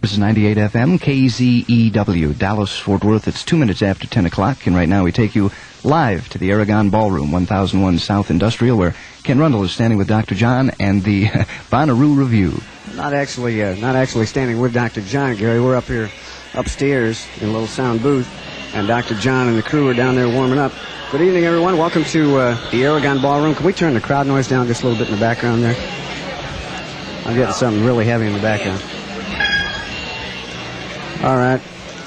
This is 98 FM, KZEW, Dallas, Fort Worth. It's 2 minutes after 10 o'clock, and right now we take you live to the Aragon Ballroom, 1001 South Industrial, where Ken Rundle is standing with Dr. John and the Bonnaroo Review. Not actually standing with Dr. John, Gary. We're up here upstairs in a little sound booth, and Dr. John and the crew are down there warming up. Good evening, everyone. Welcome to the Aragon Ballroom. Can we turn the crowd noise down just a little bit in the background there? I'm getting something really heavy in the background. All right.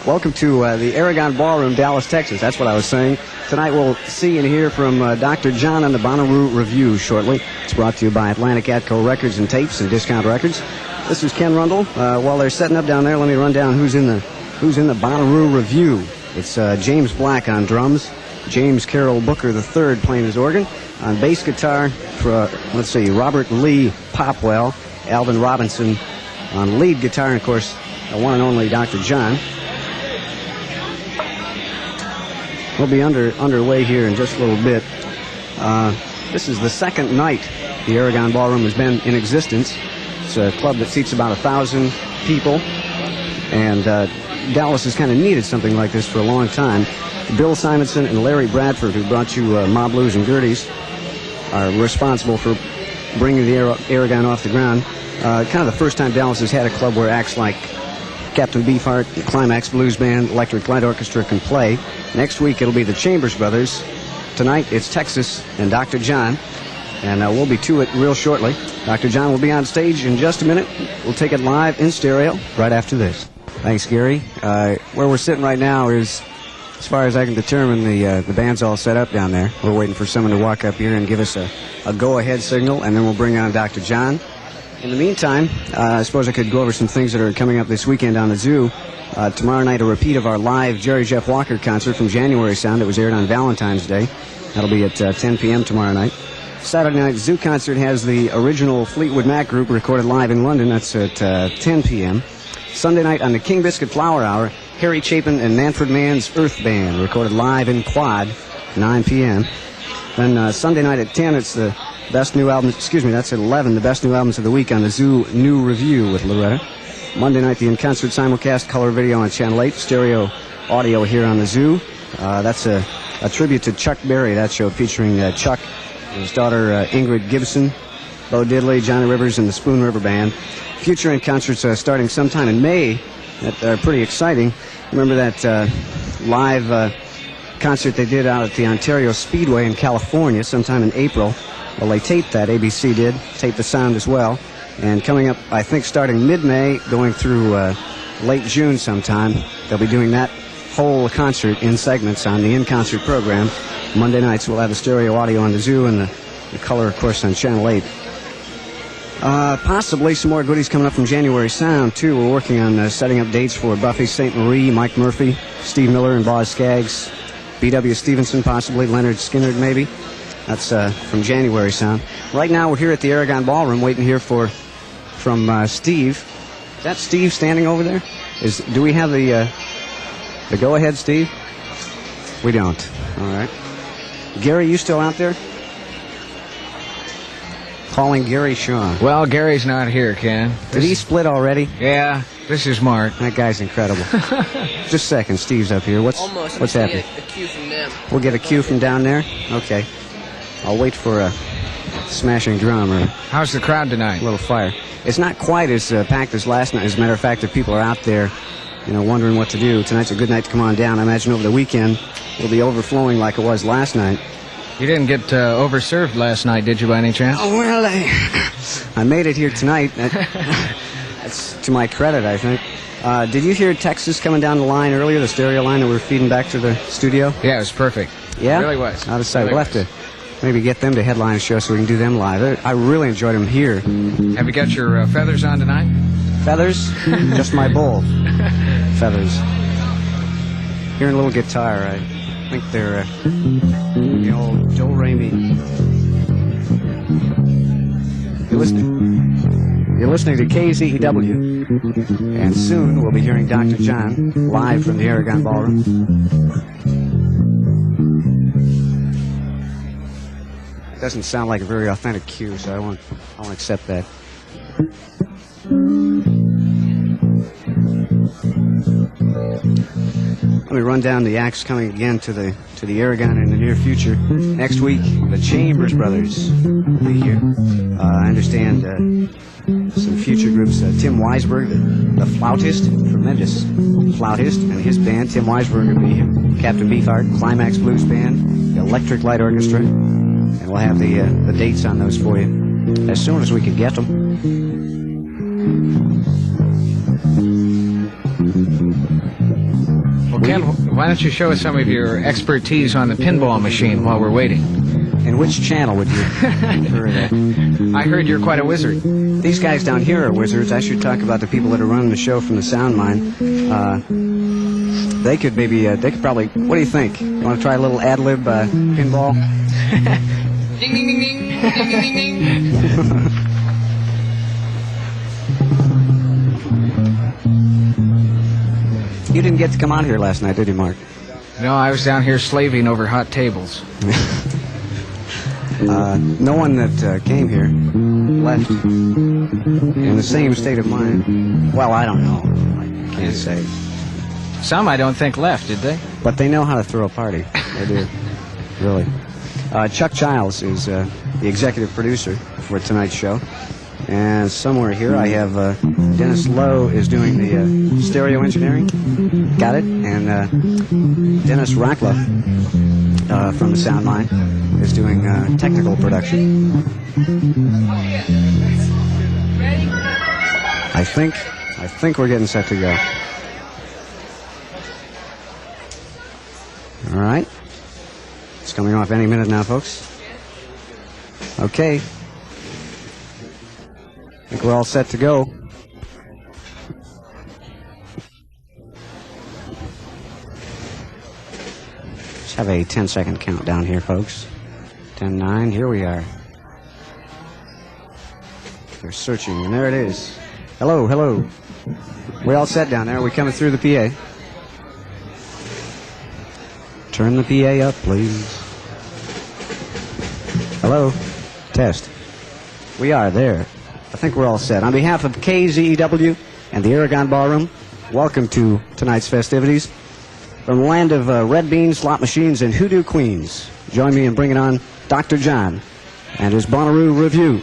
Welcome to the Aragon Ballroom, Dallas, Texas. That's what I was saying. Tonight we'll see and hear from Dr. John on the Bonnaroo Review shortly. It's brought to you by Atlantic Atco Records and Tapes and Discount Records. This is Ken Rundle. While they're setting up down there, let me run down who's in the Bonnaroo Review. It's James Black on drums, James Carroll Booker III playing his organ, on bass guitar for Robert Lee Popwell, Alvin Robinson on lead guitar, and of course the one and only Dr. John. We'll be underway here in just a little bit. This is the second night the Aragon Ballroom has been in existence. It's a club that seats about 1,000 people, and Dallas has kind of needed something like this for a long time. Bill Simonson and Larry Bradford, who brought you Ma Blues and Gerties, are responsible for bringing the Aragon off the ground. Kind of the first time Dallas has had a club where acts like Captain Beefheart, the Climax Blues Band, Electric Light Orchestra can play. Next week it'll be the Chambers Brothers. Tonight it's Texas and Dr. John, and we'll be to it real shortly. Dr. John will be on stage in just a minute. We'll take it live in stereo right after this. Thanks, Gary. Where we're sitting right now is, as far as I can determine, the band's all set up down there. We're waiting for someone to walk up here and give us a go-ahead signal, and then we'll bring on Dr. John. In the meantime, I suppose I could go over some things that are coming up this weekend on the zoo. Tomorrow night, a repeat of our live Jerry Jeff Walker concert from January Sound. It was aired on Valentine's Day. That'll be at 10 p.m. tomorrow night. Saturday night, zoo concert has the original Fleetwood Mac group recorded live in London. That's at 10 p.m. Sunday night on the King Biscuit Flower Hour, Harry Chapin and Manfred Mann's Earth Band recorded live in Quad, 9 p.m. Then Sunday night at 10, it's the best new albums, that's at 11, the best new albums of the week on the Zoo New Review with Loretta. Monday night, the in-concert simulcast, color video on Channel 8, stereo audio here on the Zoo. That's a tribute to Chuck Berry, that show featuring Chuck, his daughter Ingrid Gibson, Bo Diddley, Johnny Rivers, and the Spoon River Band. Future in-concerts starting sometime in May that are pretty exciting. Remember that live concert they did out at the Ontario Speedway in California sometime in April? Well, they taped that. ABC did. Taped the sound as well. And coming up, I think, starting mid-May, going through late June sometime, they'll be doing that whole concert in segments on the in-concert program. Monday nights, we'll have the stereo audio on the Zoo and the color, of course, on Channel 8. Possibly some more goodies coming up from January Sound, too. We're working on setting up dates for Buffy St. Marie, Mike Murphy, Steve Miller, and Boz Skaggs, B.W. Stevenson, possibly, Leonard Skinner, maybe. That's from January Sound. Right now, we're here at the Aragon Ballroom waiting here from Steve. Is that Steve standing over there? Do we have the go-ahead, Steve? We don't. All right. Gary, you still out there? Calling Gary Shaw. Well, Gary's not here, Ken. Did he split already? Yeah, this is Mark. That guy's incredible. Just a second, Steve's up here. What's happening? A cue from them. We'll get a cue from down there? Okay. I'll wait for a smashing drum or How's the crowd tonight? a little fire. It's not quite as packed as last night. As a matter of fact, if people are out there, wondering what to do, tonight's a good night to come on down. I imagine over the weekend it'll be overflowing like it was last night. You didn't get overserved last night, did you, by any chance? Oh, well, I made it here tonight. That's to my credit, I think. Did you hear Texas coming down the line earlier, the stereo line that we're feeding back to the studio? Yeah, it was perfect. Yeah? It really was. Out of sight. Really We'll have to maybe get them to headline a show so we can do them live. I really enjoyed them here. Have you got your feathers on tonight? Feathers? Just my bowl. Feathers. Hearing a little guitar, I think they're the old Joe Ramey. You're listening to KZEW, and soon we'll be hearing Dr. John live from the Aragon Ballroom. It doesn't sound like a very authentic cue, so I won't accept that. Let me run down the acts coming again to the Aragon in the near future. Next week, the Chambers Brothers will be here. I understand some future groups. Tim Weisberg, the flautist, tremendous flautist, and his band. Tim Weisberg will be here. Captain Beefheart, Climax Blues Band, the Electric Light Orchestra, and we'll have the dates on those for you as soon as we can get them. Well, Ken, why don't you show us some of your expertise on the pinball machine while we're waiting? And which channel would you prefer that? I heard you're quite a wizard. These guys down here are wizards. I should talk about the people that are running the show from the sound mine. They could probably, what do you think? You want to try a little ad-lib pinball? Ding, ding, ding, ding, ding, ding, ding, ding. You didn't get to come out here last night, did you, Mark? No, I was down here slaving over hot tables. No one that came here left in the same state of mind. Well, I don't know. I can't say. Some I don't think left, did they? But they know how to throw a party. They do. Really. Chuck Childs is the executive producer for tonight's show. And somewhere here I have Dennis Lowe is doing the stereo engineering. Got it? And Dennis Rackla from the Sound Mine is doing technical production. I think we're getting set to go. All right. It's coming off any minute now, folks. Okay. I think we're all set to go. Let's have a 10-second countdown here, folks. 10-9, here we are. They're searching, and there it is. Hello, hello. We all set down there. We're coming through the PA. Turn the PA up, please. Hello. Test. We are there. I think we're all set. On behalf of KZEW and the Aragon Ballroom, welcome to tonight's festivities. From the land of red beans, slot machines, and hoodoo queens, join me in bringing on Dr. John and his Bonnaroo Review.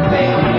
Baby.